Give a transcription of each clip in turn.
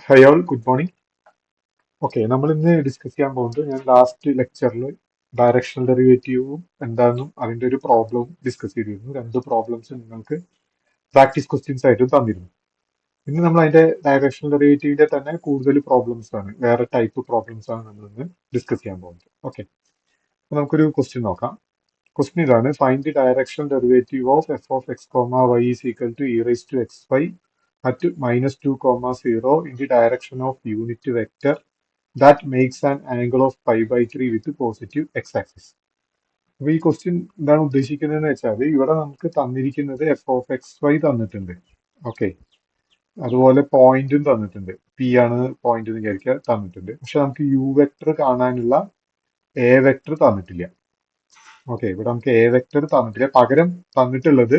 Hi all good morning. Okay, നമ്മൾ ഇന്ന് discuss ചെയ്യാൻ പോകുന്നത് ഞാൻ ലാസ്റ്റ് ലെക്ചറിൽ ഡയറക്ഷണൽ ഡെറിവേറ്റീവും എന്താണെന്നും അതിന്റെ ഒരു പ്രോബ്ലവും ഡിസ്കസ് ചെയ്തിരുന്നു. രണ്ട് പ്രോബ്ലംസ് നിങ്ങൾക്ക് പ്രാക്ടീസ് ക്വസ്റ്റ്യൻസ് ആയിട്ട് തന്നിരുന്നു. ഇന്ന് നമ്മൾ അതിന്റെ ഡയറക്ഷണൽ ഡെറിവേറ്റീവിന്റെ തന്നെ കൂടുതൽ പ്രോബ്ലംസ് ആണ്, വേറെ ടൈപ്പ് പ്രോബ്ലംസ് ആണ് നമ്മൾ ഇന്ന് ഡിസ്കസ് ചെയ്യാൻ പോകുന്നത്. ഓക്കെ, അപ്പൊ നമുക്കൊരു ക്വസ്റ്റ്യൻ നോക്കാം. ക്വസ്റ്റ്യൻ ഇതാണ്: find the directional derivative of f of x comma y is equal to e raise to x y at -2, 0 in the direction of unit vector that makes an angle of π/3 with positive x-axis. അപ്പൊ ഈ question എന്താണ് ഉദ്ദേശിക്കുന്നതെന്ന് വെച്ചാൽ ഇവിടെ നമുക്ക് തന്നിരിക്കുന്നത് F of X Y തന്നിട്ടുണ്ട്. Okay, അതുപോലെ പോയിന്റും തന്നിട്ടുണ്ട്. പി ആണ് പോയിന്റ് എന്ന് വിചാരിക്കുക, തന്നിട്ടുണ്ട്. പക്ഷെ നമുക്ക് യു വെക്ടർ കാണാനുള്ള എ വെക്ടർ തന്നിട്ടില്ല. ഓക്കെ, ഇവിടെ നമുക്ക് എ വെക്ടർ തന്നിട്ടില്ല. പകരം തന്നിട്ടുള്ളത്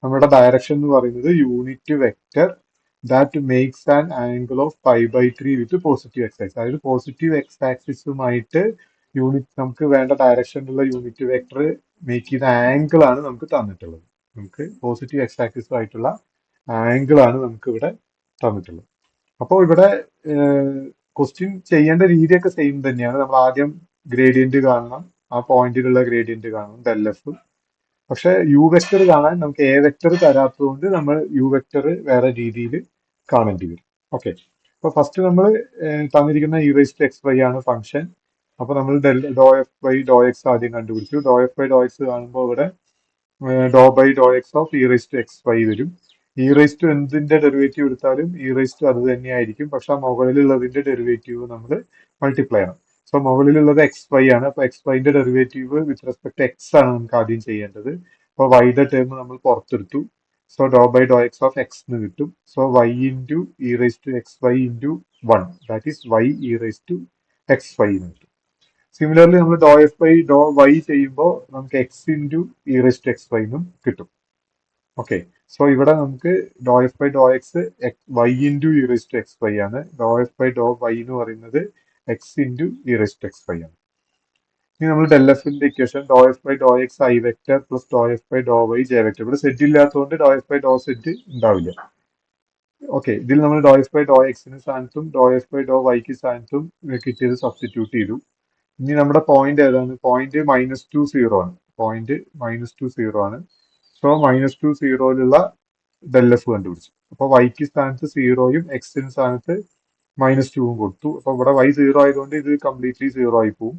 നമ്മുടെ ഡയറക്ഷൻ എന്ന് പറയുന്നത് unit vector that makes an angle of π/3 with positive x axis. അതായത് പോസിറ്റീവ് എക്സ് ആക്സിസുമായിട്ട് നമുക്ക് വേണ്ട ഡയറക്ഷനിലുള്ള യൂണിറ്റ് വെക്ടർ മേക്ക് ചെയ്ത ആംഗിൾ ആണ് നമുക്ക് തന്നിട്ടുള്ളത്. നമുക്ക് പോസിറ്റീവ് എക്സ് ആക്സിസുമായിട്ടുള്ള ആംഗിൾ ആണ് നമുക്ക് ഇവിടെ തന്നിട്ടുള്ളത്. അപ്പോൾ ഇവിടെ ക്വസ്റ്റ്യൻ ചെയ്യേണ്ട രീതിയൊക്കെ സെയിം തന്നെയാണ്. നമ്മൾ ആദ്യം ഗ്രേഡിയന്റ് കാണണം, ആ പോയിന്റിലുള്ള ഗ്രേഡിയന്റ് കാണണം, ഡെൽ എഫ്. പക്ഷെ യു വെക്ടർ കാണാൻ നമുക്ക് എ വെക്ടർ തരാത്തതുകൊണ്ട് നമ്മൾ യു വെക്ടർ വേറെ രീതിയിൽ കാണേണ്ടി വരും. ഓക്കെ, അപ്പൊ ഫസ്റ്റ് നമ്മൾ തന്നിരിക്കുന്ന e raise to x y ആണ് ഫംഗ്ഷൻ. അപ്പൊ നമ്മൾ do f by Dr x ആദ്യം കണ്ടുപിടിച്ചു. Do f by Dr x കാണുമ്പോൾ ഇവിടെ do by Dr x of e raise to x y വരും. ഇ റൈസ് ടു എന്തിന്റെ ഡെറിവേറ്റീവ് എടുത്താലും ഇ റൈസ് ടു അത് തന്നെയായിരിക്കും. പക്ഷെ മുകളിലുള്ളതിന്റെ ഡെറിവേറ്റീവ് നമ്മൾ മൾട്ടിപ്ലൈ ആണ്. സോ മുകളിലുള്ളത് എക്സ് വൈ ആണ്. അപ്പൊ എക്സ് വൈന്റെ ഡെറിവേറ്റീവ് വിത്ത് റെസ്പെക്ട് എക്സ് ആണ് നമുക്ക് ആദ്യം ചെയ്യേണ്ടത്. അപ്പൊ വൈയുടെ ടേം നമ്മൾ പുറത്തെടുത്തു. So do by Dr x of x എന്ന് കിട്ടും. So y into e raise to x y into 1, that is y e raise to x y എന്ന് കിട്ടും. സിമിലർലി നമ്മൾ do f by Dr y ചെയ്യുമ്പോൾ നമുക്ക് x into e raise to x y എന്നും കിട്ടും. Okay, so ഇവിടെ നമുക്ക് do f by Dr x y into e raise to x y ആണ്. ഡോ എഫ് ബൈ ഡോ വൈ എന്ന് പറയുന്നത് x into e raise to x y ആണ്. ഇനി നമ്മൾ ഡെൽ എഫിന്റെ ഇക്വേഷൻ ഡോ f by Dr x i vector plus ഡോ f by Dr y j vector. ഇവിടെ സെറ്റ് ഇല്ലാത്തതുകൊണ്ട് ഡോ എഫ് ബൈ ഡോ സെറ്റ് ഉണ്ടാവില്ല. ഓക്കെ, ഇതിൽ നമ്മൾ ഡോ എഫ് ബൈ ഡോ എക്സിന് സ്ഥാനത്തും ഡോ എഫ് ബൈ ഡോ വൈക്ക് സ്ഥാനത്തും കിട്ടിയത് സബ്സ്റ്റിറ്റ്യൂട്ട് ചെയ്തു. ഇനി നമ്മുടെ പോയിന്റ് ഏതാണ്? പോയിന്റ് -2, 0 ആണ്. പോയിന്റ് -2, 0 ആണ്. സോ -2, 0 ഡെൽ എഫ് കണ്ടുപിടിച്ചു. അപ്പൊ വൈക്ക് സ്ഥാനത്ത് 0യും എക്സിന് സ്ഥാനത്ത് -2ഉം കൊടുത്തു. അപ്പൊ ഇവിടെ y 0 ആയതുകൊണ്ട് ഇത് കംപ്ലീറ്റ്ലി 0 ആയി പോകും.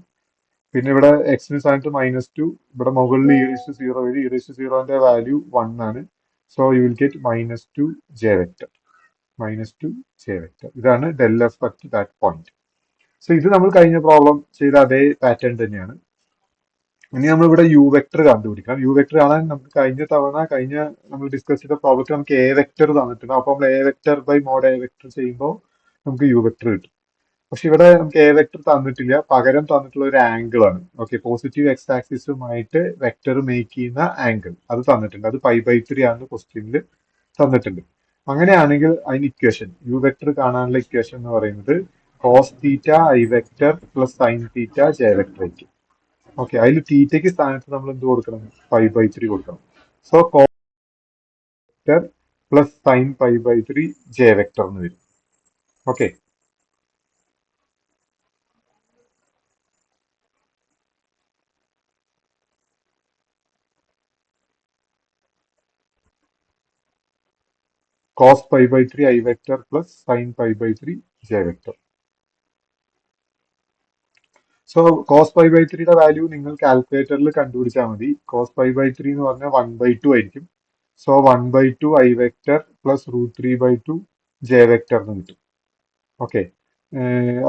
പിന്നെ ഇവിടെ എക്സിന് സ്ഥാനത്ത് -2, ഇവിടെ മുകളിൽ ഇ റൈസ് ടു 0 വരും. ഇ റൈസ് ടു 0ന്റെ വാല്യൂ 1 ആണ്. So you will get -2 j vector. -2 j vector. ഇതാണ് del f at that point. So ഇത് നമ്മൾ കഴിഞ്ഞ പ്രോബ്ലം ചെയ്ത അതേ പാറ്റേൺ തന്നെയാണ്. ഇനി നമ്മൾ ഇവിടെ യു വെക്ടർ കണ്ടുപിടിക്കണം. യു വെക്ടർ കാണാൻ നമുക്ക് കഴിഞ്ഞ നമ്മൾ ഡിസ്കസ് ചെയ്ത പ്രോബ്ലത്തിൽ നമുക്ക് എ വെക്ടർ തന്നിട്ടുണ്ട്. അപ്പോൾ നമ്മൾ a vector by mod a vector ചെയ്യുമ്പോൾ നമുക്ക് യു വെക്ടർ കിട്ടും. പക്ഷെ ഇവിടെ നമുക്ക് എ വെക്ടർ തന്നിട്ടില്ല. പകരം തന്നിട്ടുള്ള ഒരു ആംഗിൾ ആണ്. ഓക്കെ, പോസിറ്റീവ് എക്സ് ആക്സിസുമായിട്ട് വെക്ടർ മേക്ക് ചെയ്യുന്ന ആംഗിൾ അത് തന്നിട്ടുണ്ട്. അത് π/3 ആണ് ക്വസ്റ്റ്യനിൽ തന്നിട്ടുണ്ട്. അങ്ങനെയാണെങ്കിൽ അതിന് ഇക്വേഷൻ യു വെക്ടർ കാണാനുള്ള ഇക്വേഷൻ എന്ന് പറയുന്നത് cos theta i vector plus sine theta j vector ആയിരിക്കും. ഓക്കെ, അതിൽ തീറ്റയ്ക്ക് സ്ഥാനത്ത് നമ്മൾ എന്ത് കൊടുക്കണം? π/3 കൊടുക്കണം. So cos vector plus sine π/3 j vector എന്ന് വരും. Okay, cos π/3 i vector plus sin π/3 j vector. So cos π/3യുടെ value നിങ്ങൾ കാൽക്കുലേറ്ററിൽ കണ്ടുപിടിച്ചാൽ മതി. കോസ് π/3 എന്ന് പറഞ്ഞാൽ 1/2 ആയിരിക്കും. So 1/2 i vector plus √3/2 j vector എന്ന് കിട്ടും. ഓക്കെ,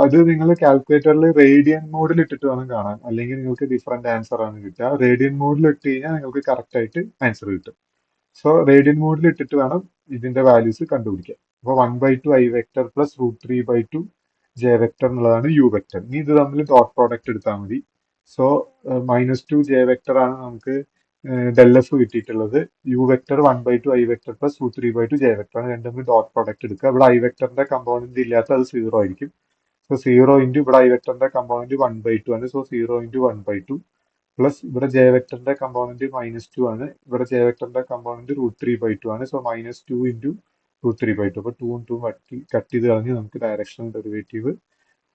അത് നിങ്ങൾ കാൽക്കുലേറ്ററിൽ റേഡിയൻ മോഡിൽ ഇട്ടിട്ട് വേണം കാണാൻ, അല്ലെങ്കിൽ നിങ്ങൾക്ക് ഡിഫറെന്റ് ആൻസർ ആണ് കിട്ടുക. റേഡിയൻ മോഡിൽ ഇട്ട് കഴിഞ്ഞാൽ നിങ്ങൾക്ക് കറക്റ്റ് ആയിട്ട് ആൻസർ കിട്ടും. സോ റേഡിയൻ മോഡിൽ ഇട്ടിട്ട് വേണം ഇതിന്റെ വാല്യൂസ് കണ്ടുപിടിക്കാൻ. അപ്പോൾ 1/2 i vector plus √3/2 j vector എന്നുള്ളതാണ് യു വെക്ടർ. ഇനി ഇത് തമ്മിൽ ഡോട്ട് പ്രോഡക്റ്റ് എടുത്താൽ മതി. സോ -2 ജെ വെക്ടർ ആണ് നമുക്ക് ഡെൽ എഫ് കിട്ടിയിട്ടുള്ളത്. U vector 1/2 i vector plus √3/2 j vector ആണ്. രണ്ടും തമ്മിൽ ഡോട്ട് പ്രോഡക്റ്റ് എടുക്കുക. ഇവിടെ ഐ വെക്ടറിന്റെ കമ്പോണന്റ് ഇല്ലാത്ത അത് 0 ആയിരിക്കും. സോ 0 ഇൻറ്റു ഇവിടെ ഐ വെക്ടറിന്റെ കമ്പോണന്റ് 1/2 ആണ്. സോ 0 ഇൻറ്റു 1/2 പ്ലസ് ഇവിടെ ജെ വെക്ടറിന്റെ കമ്പോണന്റ് -2 ആണ്. ഇവിടെ ജെ വെക്ടറിന്റെ കമ്പോണന്റ് √3/2 ആണ്. So -2 into √3/2. അപ്പോൾ 2 കട്ട് ചെയ്ത് കളഞ്ഞ് നമുക്ക് ഡയറക്ഷണൽ ഡെറിവേറ്റീവ്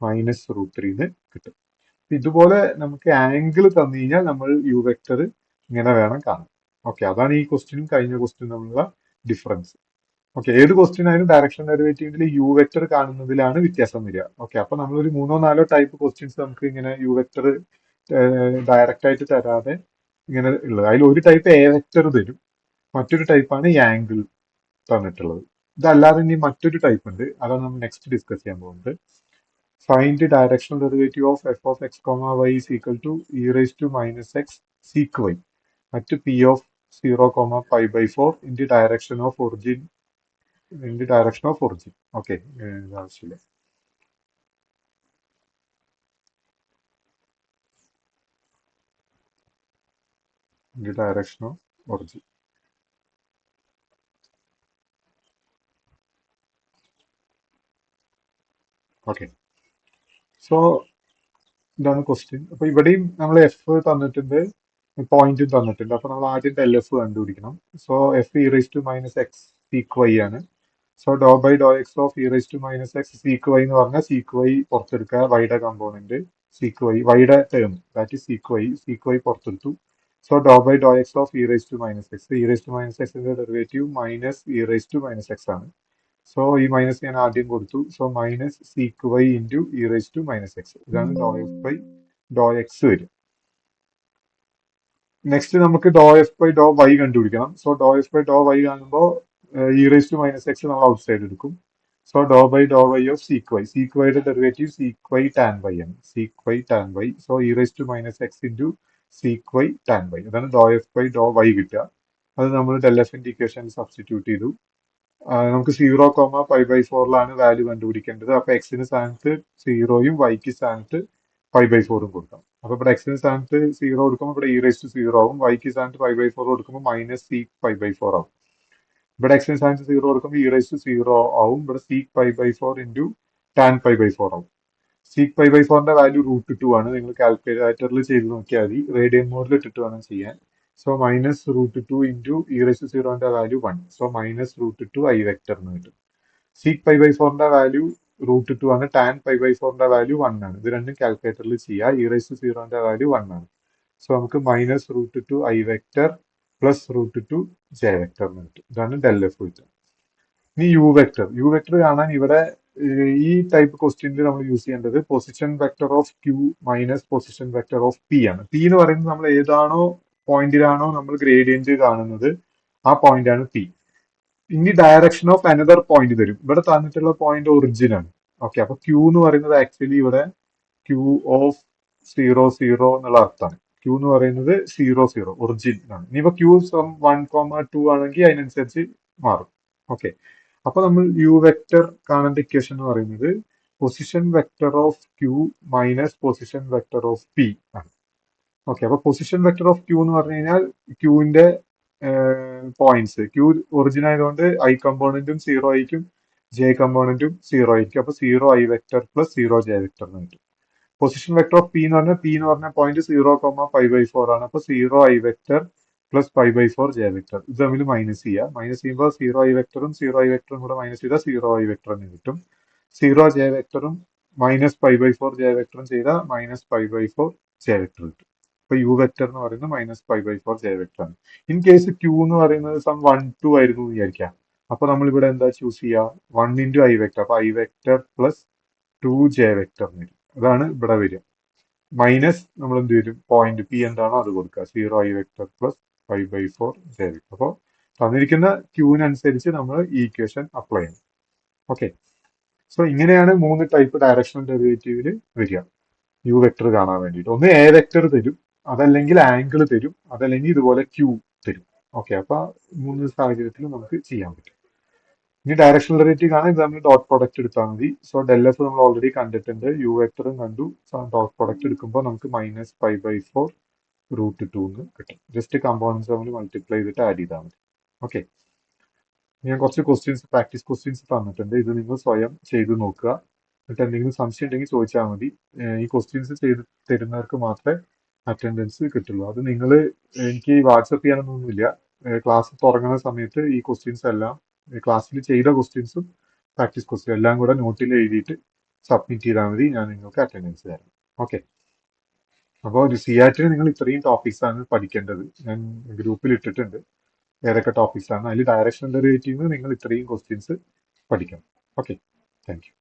-√3 എന്ന് കിട്ടും. ഇതുപോലെ നമുക്ക് ആംഗിൾ തന്നു കഴിഞ്ഞാൽ നമ്മൾ യു വെക്ടർ ഇങ്ങനെ വേണം കാണാൻ. ഓക്കെ, അതാണ് ഈ ക്വസ്റ്റിനും കഴിഞ്ഞ ക്വസ്റ്റിനും തമ്മിലുള്ള ഡിഫറൻസ്. ഓക്കെ, ഏത് ക്വസ്റ്റ്യൻ ആയാലും ഡയറക്ഷൻ ഡെറിവേറ്റീവിൽ യു വെക്ടർ കാണുന്നതിലാണ് വ്യത്യാസം വരിക. ഓക്കെ, അപ്പൊ നമ്മളൊരു 3-4 ടൈപ്പ് ക്വസ്റ്റ്യൻസ് നമുക്ക് ഇങ്ങനെ യു വെക്ടർ ഡയറക്റ്റ് ആയിട്ട് തരാതെ ഇങ്ങനെ ഉള്ളത്. അതിൽ ഒരു ടൈപ്പ് എ വെക്ടർ തരും, മറ്റൊരു ടൈപ്പാണ് ഈ ആംഗിൾ തന്നിട്ടുള്ളത്. ഇതല്ലാതെ ഇനി മറ്റൊരു ടൈപ്പ് ഉണ്ട്, അതാണ് നമ്മൾ നെക്സ്റ്റ് ഡിസ്കസ് ചെയ്യാൻ പോകുന്നത്. Find directional derivative of f of x comma y is equal to e raise to -x sec y at p of 0, π/4 in the direction of origin okay, ആവശ്യമില്ല. In the direction of origin. Okay, so ഇതാണ് question. അപ്പൊ ഇവിടെയും നമ്മൾ F തന്നിട്ടുണ്ട്, പോയിന്റും തന്നിട്ടുണ്ട്. അപ്പൊ നമ്മൾ ആദ്യം ഡെൽ എഫ് കണ്ടുപിടിക്കണം. So f e raise to -x sec y ആണ്. സോ ഡോ/ഡോ x of e raise to -x sec y എന്ന് പറഞ്ഞാൽ സീക്ക് വൈ പുറത്തെടുക്കുക, വൈയുടെ കമ്പോണന്റ് സീക്ക് വൈ, വൈയുടെ term that is sec y പുറത്തെടുത്തു. സോ ഡോ/ഡോ x of e raise to -x, e raise to -xന്റെ derivative -e raise to -x ആണ്. സോ ഈ മൈനസ് ഞാൻ ആദ്യം കൊടുത്തു. So minus sec Y into e raise to -x, ഇതാണ് ഡോ/ഡോ എക്സ് വരും. നെക്സ്റ്റ് നമുക്ക് ഡോ/ഡോ വൈ കണ്ടുപിടിക്കണം. സോ ഡോ/ഡോ വൈ കാണുമ്പോൾ ഇ റൈസ് ടു -x നമ്മൾ ഔട്ട് സൈഡ് എടുക്കും. സോ ഡോ/ഡോ വൈ ഓഫ് സീക്ക് വൈയുടെ derivative sec y tan y ആണ്, sec y tan y. So e raise to -x into sec y tan y, അതാണ് ഡോ/ഡോ Y കിട്ടുക. അത് നമ്മൾ ഡെൽ എഫിന്റെ ഇക്വേഷനിൽ സബ്സ്റ്റിറ്റ്യൂട്ട് ചെയ്തു. നമുക്ക് 0, π/4 വാല്യൂ കണ്ടുപിടിക്കേണ്ടത്. അപ്പൊ എക്സിന് സ്ഥാനത്ത് 0യും വൈക്ക് സ്ഥാനത്ത് π/4 കൊടുക്കാം. അപ്പൊ ഇവിടെ എക്സിന് സ്ഥാനത്ത് 0 കൊടുക്കുമ്പോൾ ഇവിടെ ഇ റൈസ് ടു 0 ആവും, വൈക്ക് സ്ഥാനത്ത് π/4 കൊടുക്കുമ്പോൾ -സീക്ക് π/4 ആവും. ഇവിടെ എക്സിന് സ്ഥാനത്ത് 0 കൊടുക്കുമ്പോൾ ഇ റൈസ് ടു 0 ആവും, ഇവിടെ സീക്ക് π/4 ഇൻറ്റു ടാൻ π/4 ആവും. സീക്ക് π/4ന്റെ വാല്യൂ √2 ആണ്. നിങ്ങൾ കാൽക്കുലേറ്ററിൽ ചെയ്ത് നോക്കിയാൽ മതി, റേഡിയൻ മോഡിൽ ഇട്ടിട്ട് വേണം ചെയ്യാൻ. So -√2 into e raise to 0ന്റെ വാല്യൂ 1. സോ -√2 ഐ വെക്ടർ എന്ന് കിട്ടും. സീക്ക് π/4ന്റെ വാല്യൂ √2 ആണ്, ടാൻ π/4ന്റെ വാല്യൂ 1 ആണ്. ഇത് രണ്ടും കാൽക്കുലേറ്ററിൽ ചെയ്യുക. ഇ റൈസ് ടു 0ന്റെ വാല്യൂ 1 ആണ്. സോ നമുക്ക് -√2 i vector plus √2 j vector എന്ന് കിട്ടും. ഇതാണ് ഡെൽ എഫ് കിട്ടുക. ഇനി യു വെക്ടർ കാണാൻ ഇവിടെ ഈ ടൈപ്പ് ക്വസ്റ്റ്യനിൽ നമ്മൾ യൂസ് ചെയ്യേണ്ടത് position vector of q minus position vector of p ആണ്. പി എന്ന് പറയുന്നത് നമ്മൾ ഏതാണോ പോയിന്റിലാണോ നമ്മൾ ഗ്രേഡിയന്റ് കാണുന്നത് ആ പോയിന്റ് ആണ് പി. ഇനി ഡയറക്ഷൻ ഓഫ് അനദർ പോയിന്റ് തരും. ഇവിടെ തന്നിട്ടുള്ള പോയിന്റ് ഒറിജിൻ ആണ്. ഓക്കെ, അപ്പൊ ക്യൂ എന്ന് പറയുന്നത് ആക്ച്വലി ഇവിടെ ക്യൂ ഓഫ് 0, 0 എന്നുള്ള അർത്ഥമാണ്. ക്യൂ എന്ന് പറയുന്നത് 0, 0 ഒറിജിൻ ആണ്. ഇനിയിപ്പോ ക്യൂ 1, 2 ആണെങ്കിൽ അതിനനുസരിച്ച് മാറും. ഓക്കെ, അപ്പൊ നമ്മൾ യു വെക്ടർ കാണേണ്ട ഇക്വേഷൻ എന്ന് പറയുന്നത് position vector of q minus position vector of p ആണ്. ഓക്കെ, അപ്പൊ പൊസിഷൻ വെക്ടർ ഓഫ് ക്യൂ എന്ന് പറഞ്ഞു കഴിഞ്ഞാൽ ക്യൂവിന്റെ പോയിന്റ്സ്, ക്യൂ ഒറിജിൻ ആയതുകൊണ്ട് ഐ കമ്പോണന്റും 0 ആയിരിക്കും, ജെ കമ്പോണന്റും 0 ആയിരിക്കും. അപ്പൊ 0 i vector plus 0 j vector എന്ന് കിട്ടും. പൊസിഷൻ വെക്ടർ ഓഫ് പി എന്ന് പറഞ്ഞ പോയിന്റ് 0, π/4 ആണ്. അപ്പൊ 0 i vector plus π/4 j vector, ഇത് തമ്മിൽ മൈനസ് ചെയ്യുക. മൈനസ് ചെയ്യുമ്പോൾ 0 ഐ വെക്ടറും 0 ഐ വെക്ടറും കൂടെ മൈനസ് ചെയ്താൽ 0 ഐ വെക്ടർ എന്ന് കിട്ടും. 0 ജെ വെക്ടറും മൈനസ് π/4 ജെ വെക്ടറും ചെയ്താൽ -π/4 ജെ വെക്ടർ കിട്ടും. അപ്പൊ യു വെക്ടർ എന്ന് പറയുന്നത് -π/4 ജെ വെക്ടർ ആണ്. ഇൻ കേസ് ക്യൂ എന്ന് പറയുന്നത് സം 1, 2 ആയിരുന്നു എന്ന് വിചാരിക്കാം. അപ്പൊ നമ്മൾ ഇവിടെ എന്താ ചൂസ് ചെയ്യുക? 1 ഇൻറ്റു ഐ വെക്ടർ, അപ്പൊ I vector plus 2 j vector എന്ന് വരും. അതാണ് ഇവിടെ വരിക. മൈനസ് നമ്മൾ എന്ത് വരും? പോയിന്റ് പി എന്താണോ അത് കൊടുക്കുക, 0 i vector plus π/4 j vector. അപ്പോൾ തന്നിരിക്കുന്ന ക്യൂവിനനുസരിച്ച് നമ്മൾ ഈ ഇക്വേഷൻ അപ്ലൈ ചെയ്യണം. ഓക്കെ, സോ ഇങ്ങനെയാണ് 3 ടൈപ്പ് ഡയറക്ഷണൽ ഡെറിവേറ്റീവിൽ വരിക യു വെക്ടർ കാണാൻ വേണ്ടിയിട്ട്. ഒന്ന് എ വെക്ടർ തരും, അതല്ലെങ്കിൽ ആംഗിൾ തരും, അതല്ലെങ്കിൽ ഇതുപോലെ ക്യൂ തരും. ഓക്കെ, അപ്പൊ 3 സാഹചര്യത്തിൽ നമുക്ക് ചെയ്യാൻ പറ്റും. ഇനി ഡയറക്ഷണൽ ഡെറിവേറ്റീവ് കാണാൻ ഇത് നമ്മൾ ഡോട്ട് പ്രോഡക്റ്റ് എടുത്താൽ മതി. സോ ഡെൽ എഫ് നമ്മൾ ഓൾറെഡി കണ്ടിട്ടുണ്ട്, യു വെക്ടറും കണ്ടു. സോ ഡോട്ട് പ്രോഡക്റ്റ് എടുക്കുമ്പോൾ നമുക്ക് -π/4 √2 എന്ന് കിട്ടും. ജസ്റ്റ് കമ്പോണൻസ് നമ്മൾ മൾട്ടിപ്ലൈ ചെയ്തിട്ട് ആഡ് ചെയ്താൽ മതി. ഓക്കെ, ഞാൻ കുറച്ച് പ്രാക്ടീസ് ക്വസ്റ്റ്യൻസ് തന്നിട്ടുണ്ട്. ഇത് നിങ്ങൾ സ്വയം ചെയ്ത് നോക്കുക. എന്നിട്ട് എന്തെങ്കിലും സംശയം ഉണ്ടെങ്കിൽ ചോദിച്ചാൽ മതി. ഈ ക്വസ്റ്റ്യൻസ് ചെയ്ത് തരുന്നവർക്ക് മാത്രമേ അറ്റൻഡൻസ് കിട്ടുള്ളൂ. അത് നിങ്ങൾ എനിക്ക് വാട്സപ്പ് ചെയ്യാനൊന്നുമില്ല. ക്ലാസ് തുടങ്ങുന്ന സമയത്ത് ഈ ക്വസ്റ്റ്യൻസ് എല്ലാം ക്ലാസ്സിൽ ചെയ്ത ക്വസ്റ്റ്യൻസും പ്രാക്ടീസ് ക്വസ്റ്റ്യൻ എല്ലാം കൂടെ നോട്ടിൽ എഴുതിയിട്ട് സബ്മിറ്റ് ചെയ്താൽ മതി. ഞാൻ നിങ്ങൾക്ക് അറ്റൻഡൻസ് തരാം. ഓക്കെ. അപ്പോൾ ഒരു സിയാറ്റിന് നിങ്ങൾ ഇത്രയും ടോപ്പിക്സ് ആണ് പഠിക്കേണ്ടത്. ഞാൻ ഗ്രൂപ്പിൽ ഇട്ടിട്ടുണ്ട് ഏതൊക്കെ ടോപ്പിക്സ് ആണ്. അതിൽ ഡയറക്ഷണൽ ഡെറിവേറ്റീവ് നിങ്ങൾ ഇത്രയും ക്വസ്റ്റ്യൻസ് പഠിക്കണം. Okay, thank you.